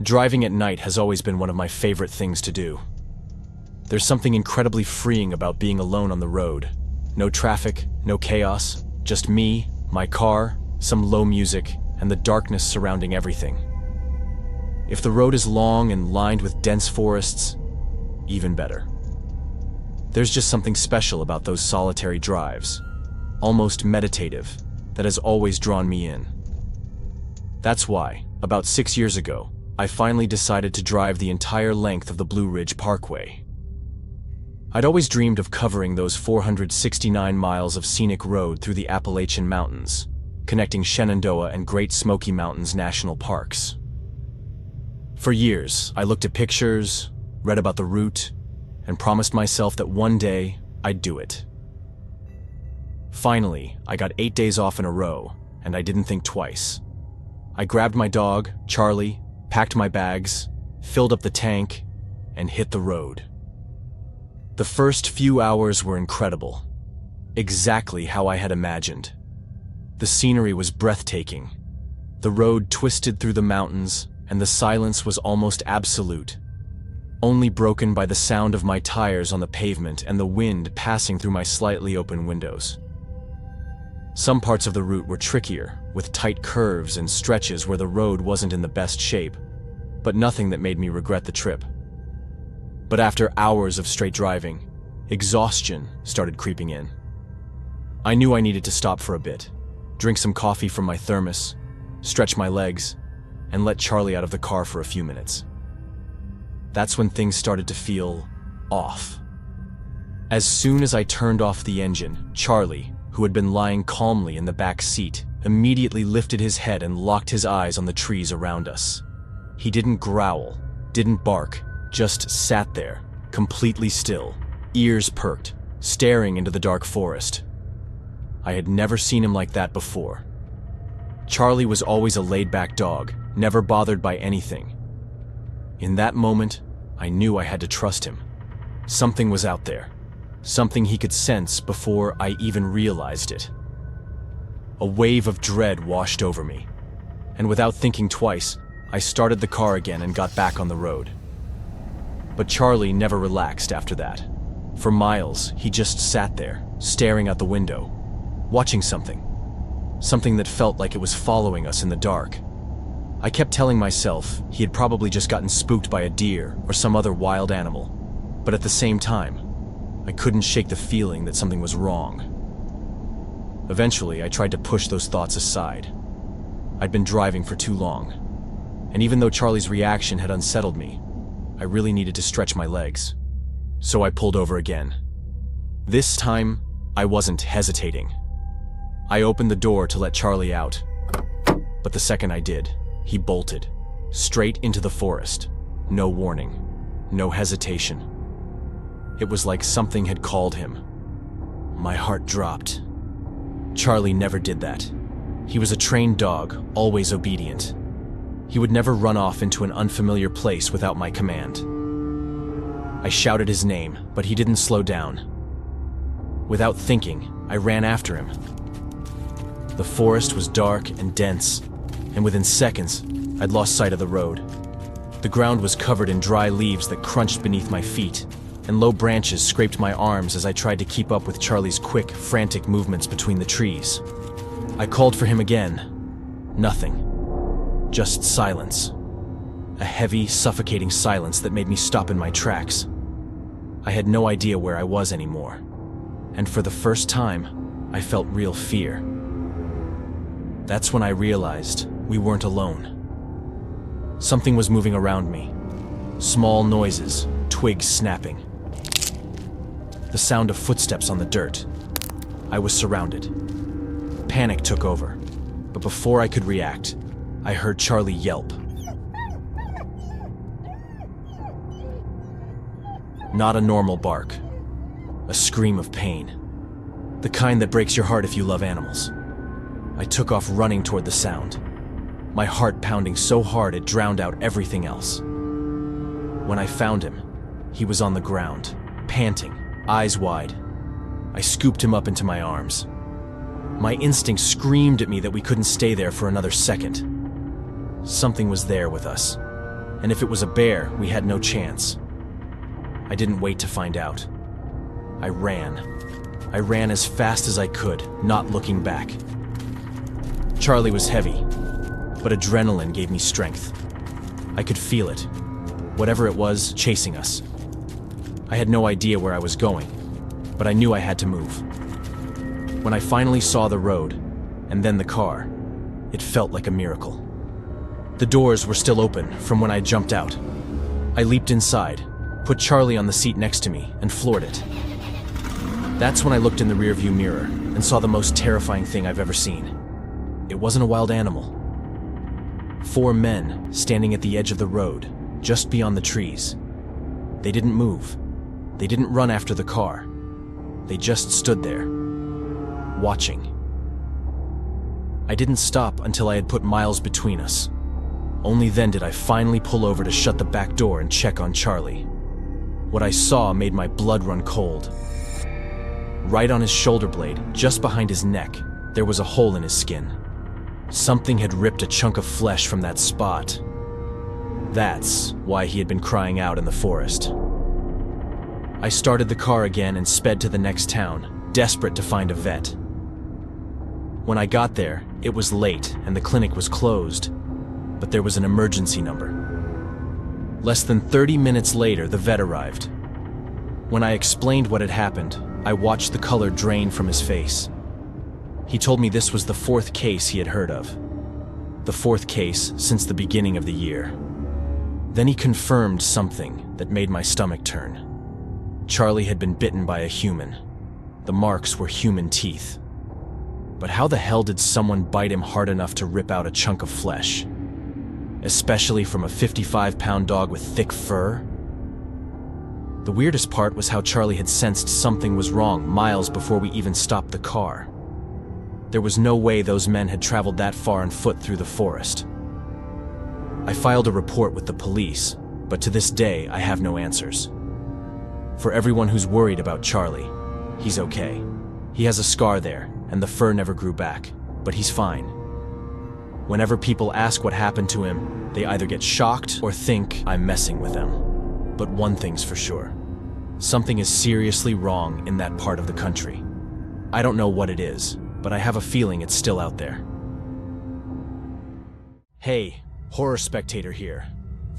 Driving at night has always been one of my favorite things to do. There's something incredibly freeing about being alone on the road. No traffic, no chaos, just me, my car, some low music, and the darkness surrounding everything. If the road is long and lined with dense forests, even better. There's just something special about those solitary drives, almost meditative, that has always drawn me in. That's why, about 6 years ago, I finally decided to drive the entire length of the Blue Ridge Parkway. I'd always dreamed of covering those 469 miles of scenic road through the Appalachian Mountains, connecting Shenandoah and Great Smoky Mountains National Parks. For years, I looked at pictures, read about the route, and promised myself that one day I'd do it. Finally, I got 8 days off in a row, and I didn't think twice. I grabbed my dog, Charlie, packed my bags, filled up the tank, and hit the road. The first few hours were incredible, exactly how I had imagined. The scenery was breathtaking. The road twisted through the mountains, and the silence was almost absolute, only broken by the sound of my tires on the pavement and the wind passing through my slightly open windows. Some parts of the route were trickier, with tight curves and stretches where the road wasn't in the best shape, but nothing that made me regret the trip. But after hours of straight driving, exhaustion started creeping in. I knew I needed to stop for a bit, drink some coffee from my thermos, stretch my legs, and let Charlie out of the car for a few minutes. That's when things started to feel off. As soon as I turned off the engine, Charlie, who had been lying calmly in the back seat, immediately lifted his head and locked his eyes on the trees around us. He didn't growl, didn't bark, just sat there, completely still, ears perked, staring into the dark forest. I had never seen him like that before. Charlie was always a laid-back dog, never bothered by anything. In that moment, I knew I had to trust him. Something was out there. Something he could sense before I even realized it. A wave of dread washed over me, and without thinking twice, I started the car again and got back on the road. But Charlie never relaxed after that. For miles, he just sat there, staring out the window, watching something that felt like it was following us in the dark. I kept telling myself he had probably just gotten spooked by a deer or some other wild animal, but at the same time, I couldn't shake the feeling that something was wrong. Eventually, I tried to push those thoughts aside. I'd been driving for too long, and even though Charlie's reaction had unsettled me, I really needed to stretch my legs. So I pulled over again. This time, I wasn't hesitating. I opened the door to let Charlie out, but the second I did, he bolted, straight into the forest. No warning, no hesitation. It was like something had called him. My heart dropped. Charlie never did that. He was a trained dog, always obedient. He would never run off into an unfamiliar place without my command. I shouted his name, but he didn't slow down. Without thinking, I ran after him. The forest was dark and dense, and within seconds, I'd lost sight of the road. The ground was covered in dry leaves that crunched beneath my feet, and low branches scraped my arms as I tried to keep up with Charlie's quick, frantic movements between the trees. I called for him again. Nothing. Just silence. A heavy, suffocating silence that made me stop in my tracks. I had no idea where I was anymore, and for the first time, I felt real fear. That's when I realized we weren't alone. Something was moving around me. Small noises, twigs snapping. The sound of footsteps on the dirt. I was surrounded. Panic took over, but before I could react, I heard Charlie yelp. Not a normal bark. A scream of pain. The kind that breaks your heart if you love animals. I took off running toward the sound, my heart pounding so hard it drowned out everything else. When I found him, he was on the ground, panting, eyes wide. I scooped him up into my arms. My instinct screamed at me that we couldn't stay there for another second. Something was there with us, and if it was a bear, we had no chance. I didn't wait to find out. I ran. I ran as fast as I could, not looking back. Charlie was heavy, but adrenaline gave me strength. I could feel it, whatever it was, chasing us. I had no idea where I was going, but I knew I had to move. When I finally saw the road, and then the car, it felt like a miracle. The doors were still open from when I jumped out. I leaped inside, put Charlie on the seat next to me, and floored it. That's when I looked in the rearview mirror and saw the most terrifying thing I've ever seen. It wasn't a wild animal. 4 men standing at the edge of the road, just beyond the trees. They didn't move. They didn't run after the car. They just stood there, watching. I didn't stop until I had put miles between us. Only then did I finally pull over to shut the back door and check on Charlie. What I saw made my blood run cold. Right on his shoulder blade, just behind his neck, there was a hole in his skin. Something had ripped a chunk of flesh from that spot. That's why he had been crying out in the forest. I started the car again and sped to the next town, desperate to find a vet. When I got there, it was late and the clinic was closed, but there was an emergency number. Less than 30 minutes later, the vet arrived. When I explained what had happened, I watched the color drain from his face. He told me this was the 4th case he had heard of. The 4th case since the beginning of the year. Then he confirmed something that made my stomach turn. Charlie had been bitten by a human. The marks were human teeth. But how the hell did someone bite him hard enough to rip out a chunk of flesh? Especially from a 55-pound dog with thick fur? The weirdest part was how Charlie had sensed something was wrong miles before we even stopped the car. There was no way those men had traveled that far on foot through the forest. I filed a report with the police, but to this day I have no answers. For everyone who's worried about Charlie, he's okay. He has a scar there, and the fur never grew back, but he's fine. Whenever people ask what happened to him, they either get shocked or think I'm messing with them. But one thing's for sure. Something is seriously wrong in that part of the country. I don't know what it is, but I have a feeling it's still out there. Hey, Horror Spectator here.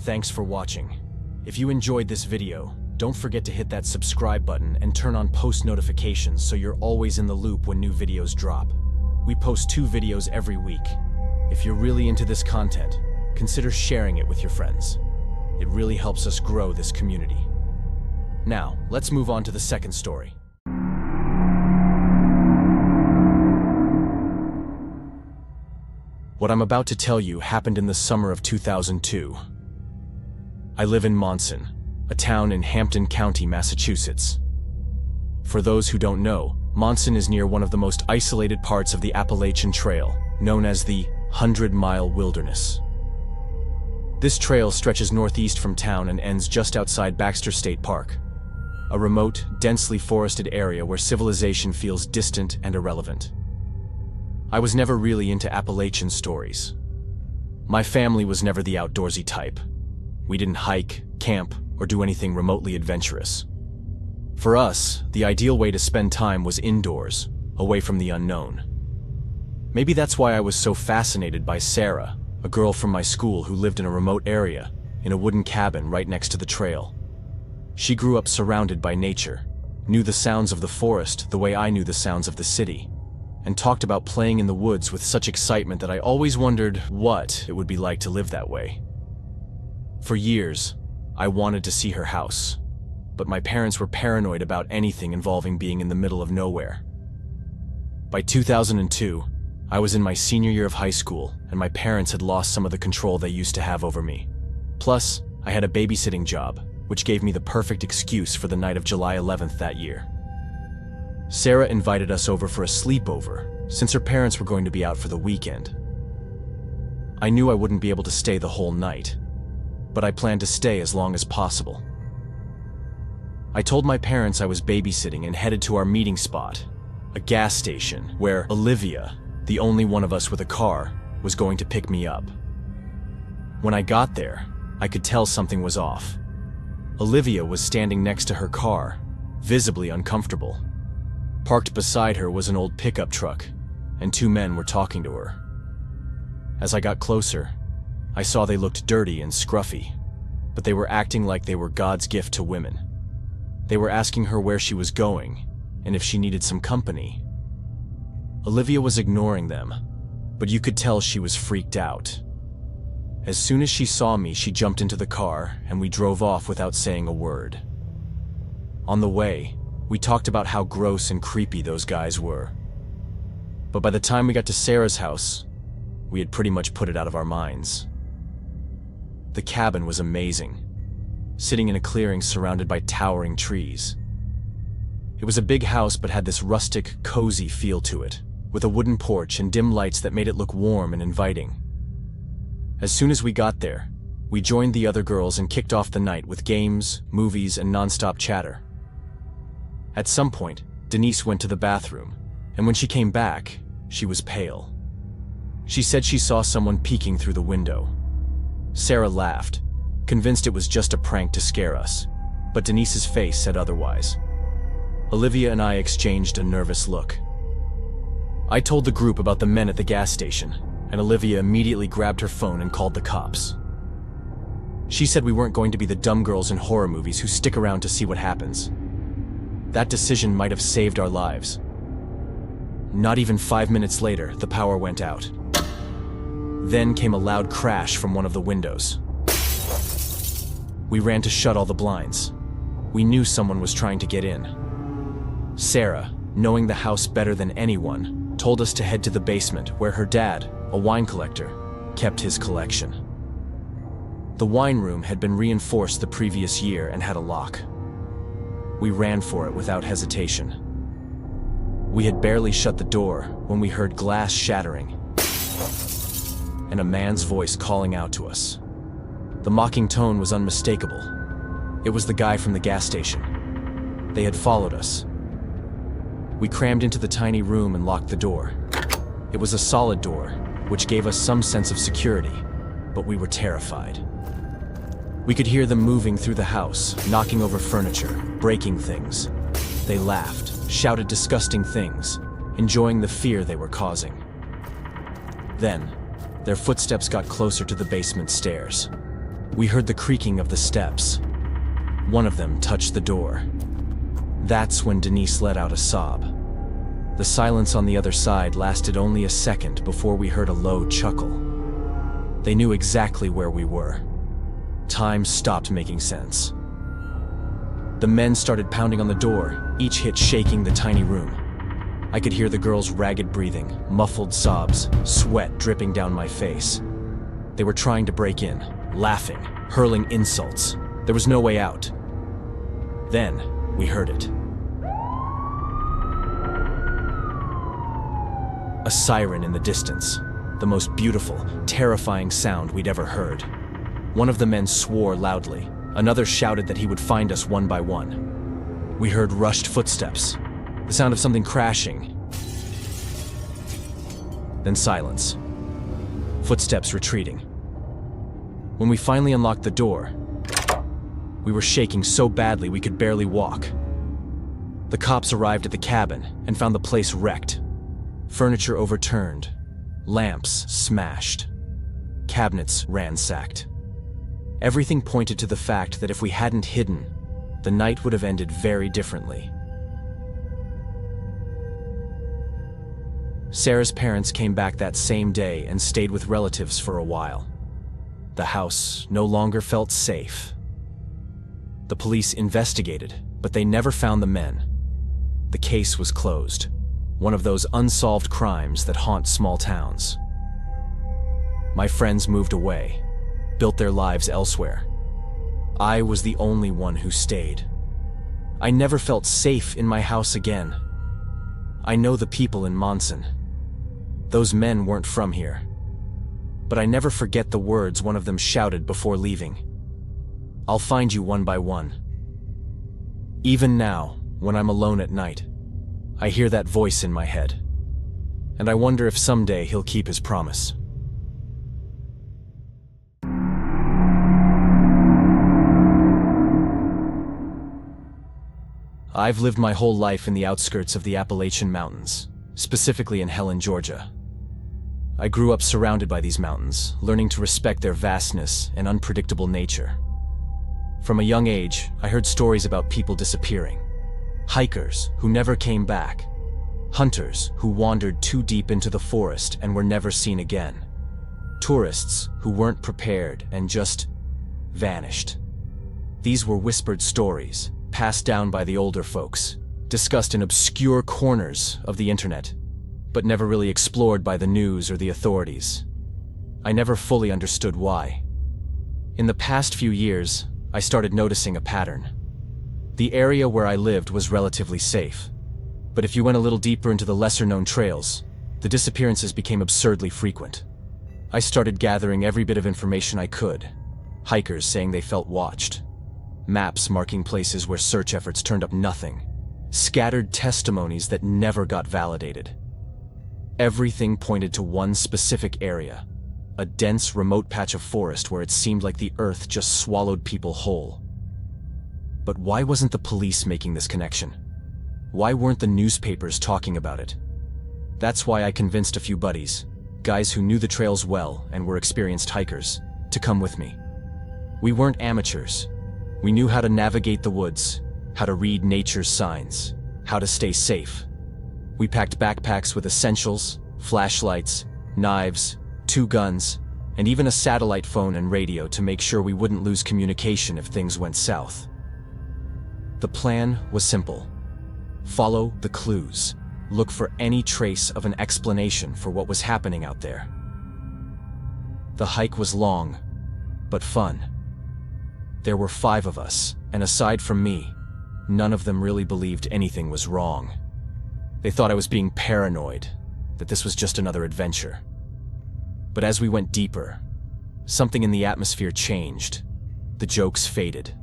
Thanks for watching. If you enjoyed this video, don't forget to hit that subscribe button and turn on post notifications so you're always in the loop when new videos drop. We post 2 videos every week. If you're really into this content, consider sharing it with your friends. It really helps us grow this community. Now, let's move on to the second story. What I'm about to tell you happened in the summer of 2002. I live in Monson, a town in Hampton County, Massachusetts. For those who don't know, Monson is near one of the most isolated parts of the Appalachian Trail, known as the 100-Mile Wilderness. This trail stretches northeast from town and ends just outside Baxter State Park, a remote, densely forested area where civilization feels distant and irrelevant. I was never really into Appalachian stories. My family was never the outdoorsy type. We didn't hike, camp, or do anything remotely adventurous. For us, the ideal way to spend time was indoors, away from the unknown. Maybe that's why I was so fascinated by Sarah, a girl from my school who lived in a remote area, in a wooden cabin right next to the trail. She grew up surrounded by nature, knew the sounds of the forest the way I knew the sounds of the city, and talked about playing in the woods with such excitement that I always wondered what it would be like to live that way. For years, I wanted to see her house, but my parents were paranoid about anything involving being in the middle of nowhere. By 2002, I was in my senior year of high school, and my parents had lost some of the control they used to have over me. Plus, I had a babysitting job, which gave me the perfect excuse for the night of July 11th that year. Sarah invited us over for a sleepover, since her parents were going to be out for the weekend. I knew I wouldn't be able to stay the whole night, but I planned to stay as long as possible. I told my parents I was babysitting and headed to our meeting spot, a gas station where Olivia, the only one of us with a car, was going to pick me up. When I got there, I could tell something was off. Olivia was standing next to her car, visibly uncomfortable. Parked beside her was an old pickup truck, and two men were talking to her. As I got closer, I saw they looked dirty and scruffy, but they were acting like they were God's gift to women. They were asking her where she was going, and if she needed some company. Olivia was ignoring them, but you could tell she was freaked out. As soon as she saw me, she jumped into the car, and we drove off without saying a word. On the way, we talked about how gross and creepy those guys were. But by the time we got to Sarah's house, we had pretty much put it out of our minds. The cabin was amazing, sitting in a clearing surrounded by towering trees. It was a big house but had this rustic, cozy feel to it, with a wooden porch and dim lights that made it look warm and inviting. As soon as we got there, we joined the other girls and kicked off the night with games, movies, and nonstop chatter. At some point, Denise went to the bathroom, and when she came back, she was pale. She said she saw someone peeking through the window. Sarah laughed, convinced it was just a prank to scare us, but Denise's face said otherwise. Olivia and I exchanged a nervous look. I told the group about the men at the gas station, and Olivia immediately grabbed her phone and called the cops. She said we weren't going to be the dumb girls in horror movies who stick around to see what happens. That decision might have saved our lives. Not even 5 minutes later, the power went out. Then came a loud crash from one of the windows. We ran to shut all the blinds. We knew someone was trying to get in. Sarah, knowing the house better than anyone, told us to head to the basement where her dad, a wine collector, kept his collection. The wine room had been reinforced the previous year and had a lock. We ran for it without hesitation. We had barely shut the door when we heard glass shattering and a man's voice calling out to us. The mocking tone was unmistakable. It was the guy from the gas station. They had followed us. We crammed into the tiny room and locked the door. It was a solid door, which gave us some sense of security, but we were terrified. We could hear them moving through the house, knocking over furniture, breaking things. They laughed, shouted disgusting things, enjoying the fear they were causing. Then, their footsteps got closer to the basement stairs. We heard the creaking of the steps. One of them touched the door. That's when Denise let out a sob. The silence on the other side lasted only a second before we heard a low chuckle. They knew exactly where we were. Time stopped making sense. The men started pounding on the door, each hit shaking the tiny room. I could hear the girls' ragged breathing, muffled sobs, sweat dripping down my face. They were trying to break in, laughing, hurling insults. There was no way out. Then, we heard it. A siren in the distance, the most beautiful, terrifying sound we'd ever heard. One of the men swore loudly. Another shouted that he would find us one by one. We heard rushed footsteps, the sound of something crashing. Then silence. Footsteps retreating. When we finally unlocked the door, we were shaking so badly we could barely walk. The cops arrived at the cabin and found the place wrecked. Furniture overturned, lamps smashed, cabinets ransacked. Everything pointed to the fact that if we hadn't hidden, the night would have ended very differently. Sarah's parents came back that same day and stayed with relatives for a while. The house no longer felt safe. The police investigated, but they never found the men. The case was closed, one of those unsolved crimes that haunt small towns. My friends moved away, built their lives elsewhere. I was the only one who stayed. I never felt safe in my house again. I know the people in Monson. Those men weren't from here. But I never forget the words one of them shouted before leaving. "I'll find you one by one." Even now, when I'm alone at night, I hear that voice in my head. And I wonder if someday he'll keep his promise. I've lived my whole life in the outskirts of the Appalachian Mountains, specifically in Helen, Georgia. I grew up surrounded by these mountains, learning to respect their vastness and unpredictable nature. From a young age, I heard stories about people disappearing, hikers who never came back, hunters who wandered too deep into the forest and were never seen again, tourists who weren't prepared and just vanished. These were whispered stories, passed down by the older folks, discussed in obscure corners of the internet, but never really explored by the news or the authorities. I never fully understood why. In the past few years, I started noticing a pattern. The area where I lived was relatively safe, but if you went a little deeper into the lesser-known trails, the disappearances became absurdly frequent. I started gathering every bit of information I could. Hikers saying they felt watched, maps marking places where search efforts turned up nothing, scattered testimonies that never got validated. Everything pointed to one specific area, a dense, remote patch of forest where it seemed like the earth just swallowed people whole. But why wasn't the police making this connection? Why weren't the newspapers talking about it? That's why I convinced a few buddies, guys who knew the trails well and were experienced hikers, to come with me. We weren't amateurs. We knew how to navigate the woods, how to read nature's signs, how to stay safe. We packed backpacks with essentials, flashlights, knives, 2 guns, and even a satellite phone and radio to make sure we wouldn't lose communication if things went south. The plan was simple. Follow the clues. Look for any trace of an explanation for what was happening out there. The hike was long, but fun. There were 5 of us, and aside from me, none of them really believed anything was wrong. They thought I was being paranoid, that this was just another adventure. But as we went deeper, something in the atmosphere changed. The jokes faded.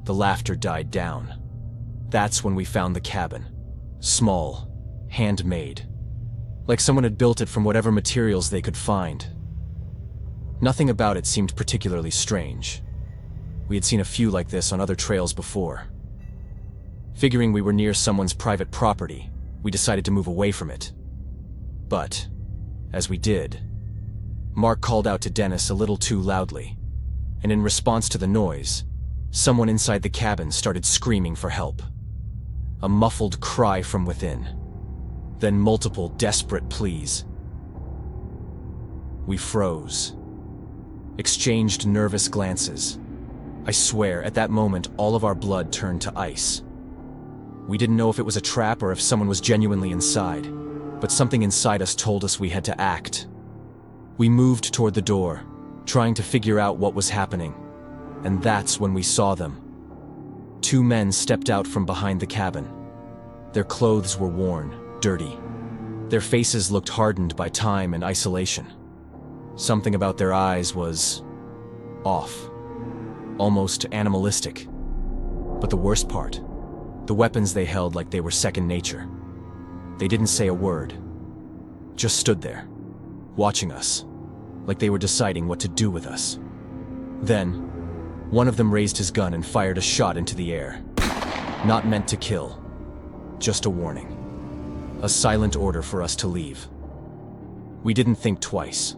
The laughter died down. That's when we found the cabin. Small, handmade. Like someone had built it from whatever materials they could find. Nothing about it seemed particularly strange. We had seen a few like this on other trails before. Figuring we were near someone's private property, we decided to move away from it. But, as we did, Mark called out to Dennis a little too loudly, and in response to the noise, someone inside the cabin started screaming for help. A muffled cry from within, then multiple desperate pleas. We froze, exchanged nervous glances. I swear, at that moment, all of our blood turned to ice. We didn't know if it was a trap or if someone was genuinely inside, but something inside us told us we had to act. We moved toward the door, trying to figure out what was happening, and that's when we saw them. 2 men stepped out from behind the cabin. Their clothes were worn, dirty. Their faces looked hardened by time and isolation. Something about their eyes was off, almost animalistic. But the worst part, the weapons they held like they were second nature. They didn't say a word, just stood there, watching us, like they were deciding what to do with us. Then, one of them raised his gun and fired a shot into the air. Not meant to kill, just a warning. A silent order for us to leave. We didn't think twice.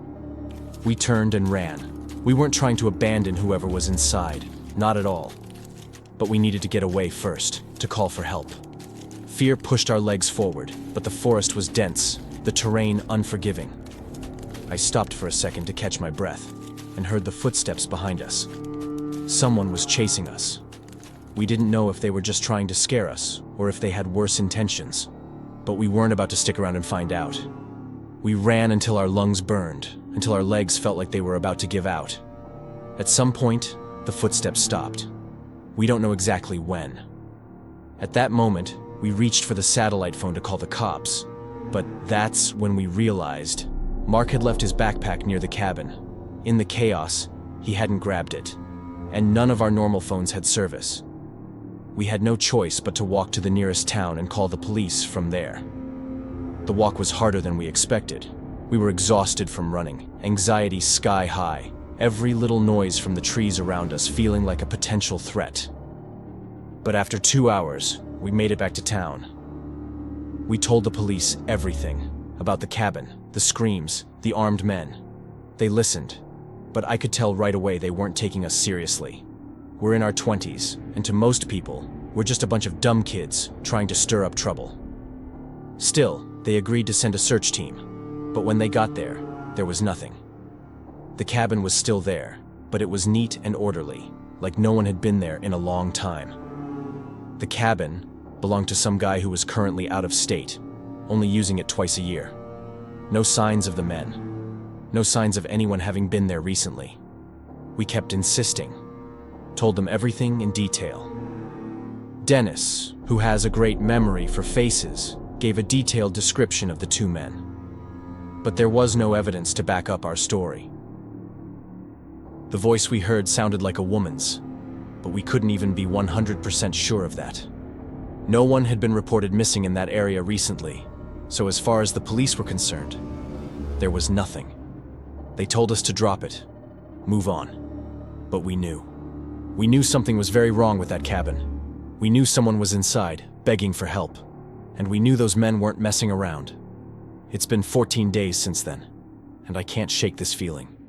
We turned and ran. We weren't trying to abandon whoever was inside, not at all. But we needed to get away first, to call for help. Fear pushed our legs forward, but the forest was dense, the terrain unforgiving. I stopped for a second to catch my breath, and heard the footsteps behind us. Someone was chasing us. We didn't know if they were just trying to scare us, or if they had worse intentions. But we weren't about to stick around and find out. We ran until our lungs burned, until our legs felt like they were about to give out. At some point, the footsteps stopped. We don't know exactly when. At that moment, we reached for the satellite phone to call the cops. But that's when we realized Mark had left his backpack near the cabin. In the chaos, he hadn't grabbed it, and none of our normal phones had service. We had no choice but to walk to the nearest town and call the police from there. The walk was harder than we expected. We were exhausted from running, anxiety sky high, every little noise from the trees around us feeling like a potential threat. But after 2 hours, we made it back to town. We told the police everything about the cabin, the screams, the armed men. They listened, but I could tell right away they weren't taking us seriously. We're in our 20s, and to most people, we're just a bunch of dumb kids trying to stir up trouble. Still, they agreed to send a search team, but when they got there, there was nothing. The cabin was still there, but it was neat and orderly, like no one had been there in a long time. The cabin belonged to some guy who was currently out of state, only using it twice a year. No signs of the men. No signs of anyone having been there recently. We kept insisting. Told them everything in detail. Dennis, who has a great memory for faces, gave a detailed description of the two men. But there was no evidence to back up our story. The voice we heard sounded like a woman's, but we couldn't even be 100% sure of that. No one had been reported missing in that area recently, so as far as the police were concerned, there was nothing. They told us to drop it, move on, but we knew. We knew something was very wrong with that cabin. We knew someone was inside, begging for help, and we knew those men weren't messing around. It's been 14 days since then, and I can't shake this feeling.